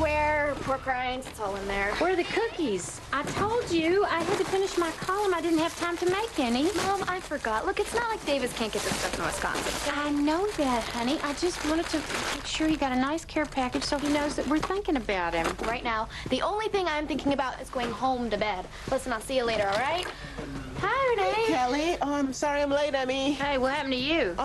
square, pork rinds, it's all in there. Where are the cookies? I told you I had to finish my column. I didn't have time to make any. Mom, I forgot. Look, it's not like Davis can't get this stuff in Wisconsin. I know that, honey. I just wanted to make sure he got a nice care package so he knows that we're thinking about him. Right now, the only thing I'm thinking about is going home to bed. Listen, I'll see you later, all right? Hi, Renee. Kelly, I'm sorry I'm late, Emmy. Hey, what happened to you?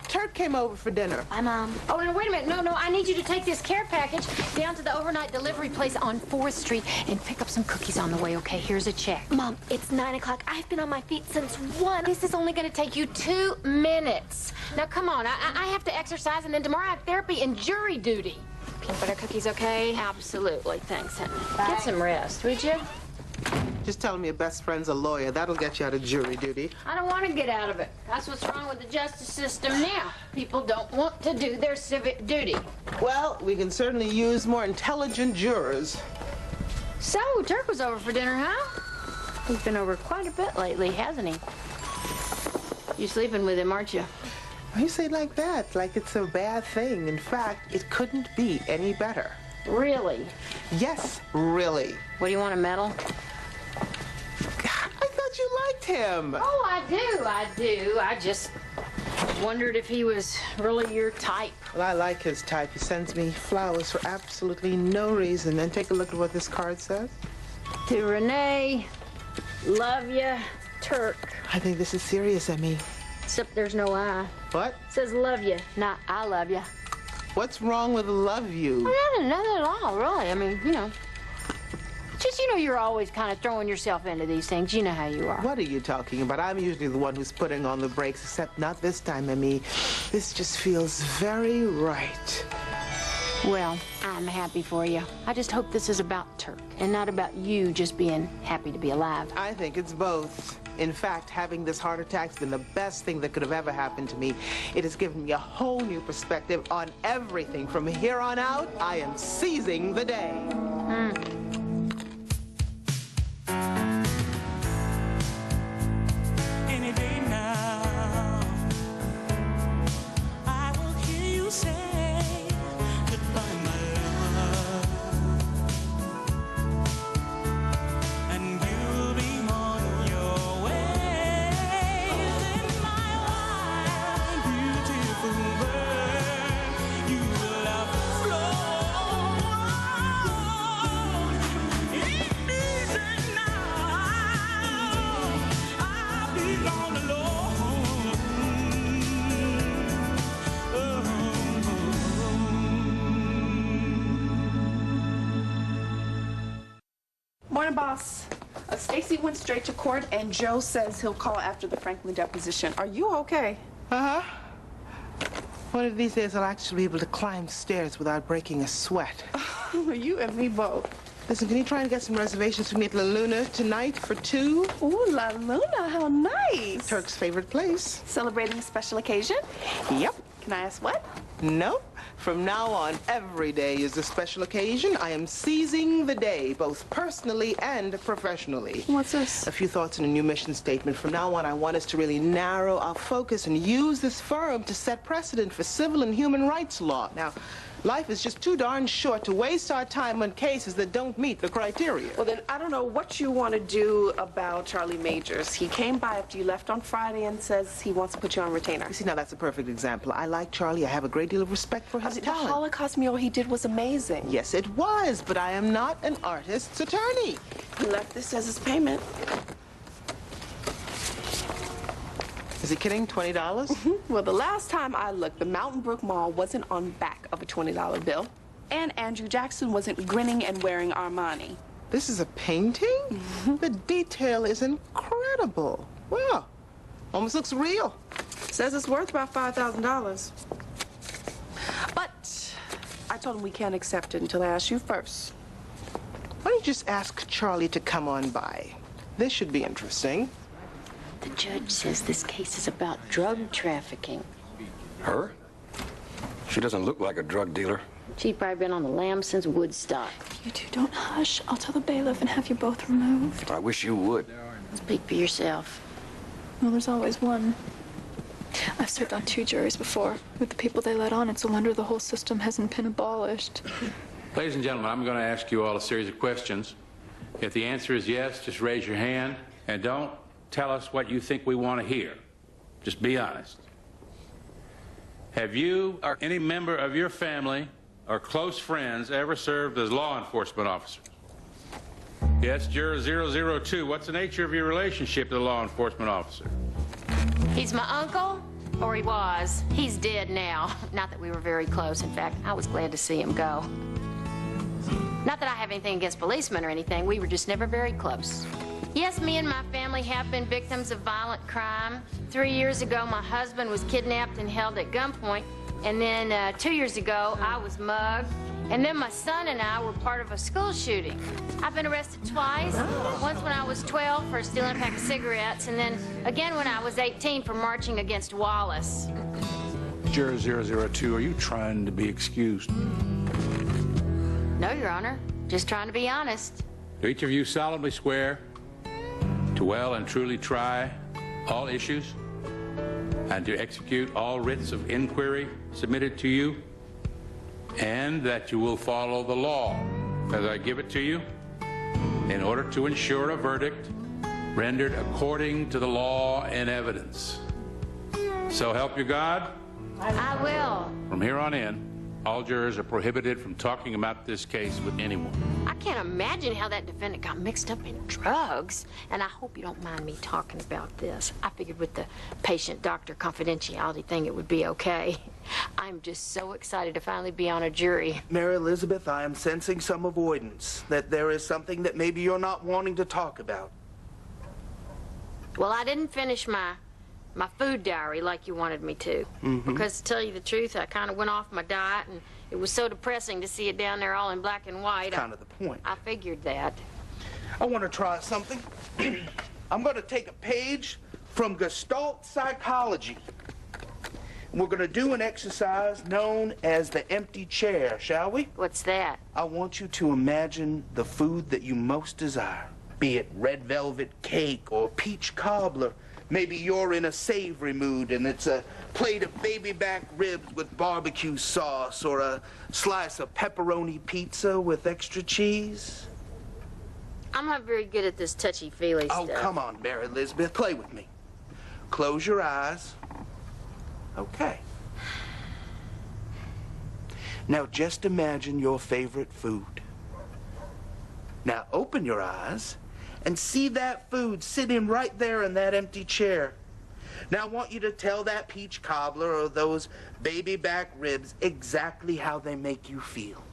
Turk came over for dinner. Bye, Mom. Oh, no, wait a minute. No, I need you to take this care package down to the overnight delivery place on 4th Street and pick up some cookies on the way, okay? Here's a check. Mom, it's 9 o'clock. I've been on my feet since 1. This is only going to take you 2 minutes. Now, come on. I have to exercise, and then tomorrow I have therapy and jury duty. Peanut butter cookies, okay? Absolutely. Thanks, honey. Bye. Get some rest, would you? Just tell him your best friend's a lawyer. That'll get you out of jury duty. I don't want to get out of it. That's what's wrong with the justice system now. People don't want to do their civic duty. Well, we can certainly use more intelligent jurors. So, Turk was over for dinner, huh? He's been over quite a bit lately, hasn't he? You're sleeping with him, aren't you? Why you say it like that? Like it's a bad thing. In fact, it couldn't be any better. Really? Yes, really. What do you want, a medal? I thought you liked him. Oh, I do. I just wondered if he was really your type. Well, I like his type. He sends me flowers for absolutely no reason. And take a look at what this card says. To Rene, love ya, Turk. I think this is serious, Emmy. Except there's no I. What? It says love ya, not I love ya. What's wrong with love you? Well, nothing at all, really. I mean, you know. Just, you know, you're always kind of throwing yourself into these things. You know how you are. What are you talking about? I'm usually the one who's putting on the brakes, except not this time, Emmy. This just feels very right. Well, I'm happy for you. I just hope this is about Turk and not about you just being happy to be alive. I think it's both. In fact, having this heart attack's been the best thing that could have ever happened to me. It has given me a whole new perspective on everything. From here on out, I am seizing the day. Any day now, I will hear you say goodbye, my love, and you'll be on your way. In my wild, beautiful world, you will have flown. Ain't easy now. I'll be gone alone. Morning, boss. Stacy went straight to court, and Joe says he'll call after the Franklin deposition. Are you okay? Uh-huh. One of these days, I'll actually be able to climb stairs without breaking a sweat. You and me both. Listen, can you try and get some reservations for me at La Luna tonight for 2? Ooh, La Luna, how nice. Turk's favorite place. Celebrating a special occasion? Yep. Can I ask what? Nope. From now on, every day is a special occasion. I am seizing the day, both personally and professionally. What's this? A few thoughts in a new mission statement. From now on, I want us to really narrow our focus and use this firm to set precedent for civil and human rights law. Now, life is just too darn short to waste our time on cases that don't meet the criteria. Well, then, I don't know what you want to do about Charley Majors. He came by after you left on Friday and says he wants to put you on retainer. You see, now that's a perfect example. I like Charlie. I have a great deal of respect for his The talent. Holocaust mural he did was amazing. Yes, it was, but I am not an artist's attorney. He left this as his payment. Is he kidding? $20? Well, the last time I looked, the Mountain Brook Mall wasn't on back of a $20 bill. And Andrew Jackson wasn't grinning and wearing Armani. This is a painting? The detail is incredible. Wow. Almost looks real. Says it's worth about $5,000. But I told him we can't accept it until I ask you first. Why don't you just ask Charlie to come on by? This should be interesting. The judge says this case is about drug trafficking. Her? She doesn't look like a drug dealer. She's probably been on the lam since Woodstock. You two don't hush. I'll tell the bailiff and have you both removed. I wish you would. Speak for yourself. Well, there's always one. I've served on 2 juries before. With the people they let on, it's a wonder the whole system hasn't been abolished. Ladies and gentlemen, I'm going to ask you all a series of questions. If the answer is yes, just raise your hand, and don't tell us what you think we want to hear. Just be honest. Have you or any member of your family or close friends ever served as law enforcement officers? Yes, juror 002. What's the nature of your relationship to the law enforcement officer? He's my uncle, or he was. He's dead now. Not that we were very close. In fact, I was glad to see him go. Not that I have anything against policemen or anything. We were just never very close. Yes, me and my family have been victims of violent crime. 3 years ago, my husband was kidnapped and held at gunpoint. And then 2 years ago, I was mugged. And then my son and I were part of a school shooting. I've been arrested twice. Once when I was 12 for stealing a pack of cigarettes, and then again when I was 18 for marching against Wallace. Juror 002, are you trying to be excused? No, Your Honor. Just trying to be honest. Do each of you solemnly swear to well and truly try all issues and to execute all writs of inquiry submitted to you, and that you will follow the law as I give it to you in order to ensure a verdict rendered according to the law and evidence? So help you God? I will. From here on in, all jurors are prohibited from talking about this case with anyone. I can't imagine how that defendant got mixed up in drugs. And I hope you don't mind me talking about this. I figured with the patient-doctor confidentiality thing it would be okay. I'm just so excited to finally be on a jury. Mary Elizabeth, I am sensing some avoidance, that there is something that maybe you're not wanting to talk about. Well, I didn't finish my food diary like you wanted me to. Because to tell you the truth, I kind of went off my diet, and it was so depressing to see it down there all in black and white. Kind of the point. I figured that. I want to try something. I'm going to take a page from Gestalt psychology. We're going to do an exercise known as the empty chair, shall we? What's that? I want you to imagine the food that you most desire, be it red velvet cake or peach cobbler. Maybe you're in a savory mood and it's a plate of baby back ribs with barbecue sauce, or a slice of pepperoni pizza with extra cheese. I'm not very good at this touchy-feely stuff. Oh, come on, Mary Elizabeth, play with me. Close your eyes. Okay. Now just imagine your favorite food. Now open your eyes and see that food sitting right there in that empty chair. Now I want you to tell that peach cobbler or those baby back ribs exactly how they make you feel.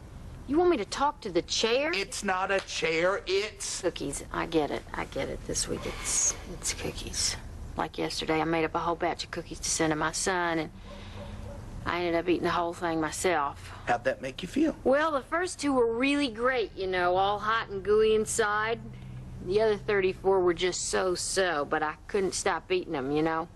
You want me to talk to the chair? It's not a chair, it's... Cookies. I get it. This week it's cookies. Like yesterday, I made up a whole batch of cookies to send to my son, and I ended up eating the whole thing myself. How'd that make you feel? Well, the first two were really great, you know, all hot and gooey inside. The other 34 were just so-so, but I couldn't stop eating them, you know.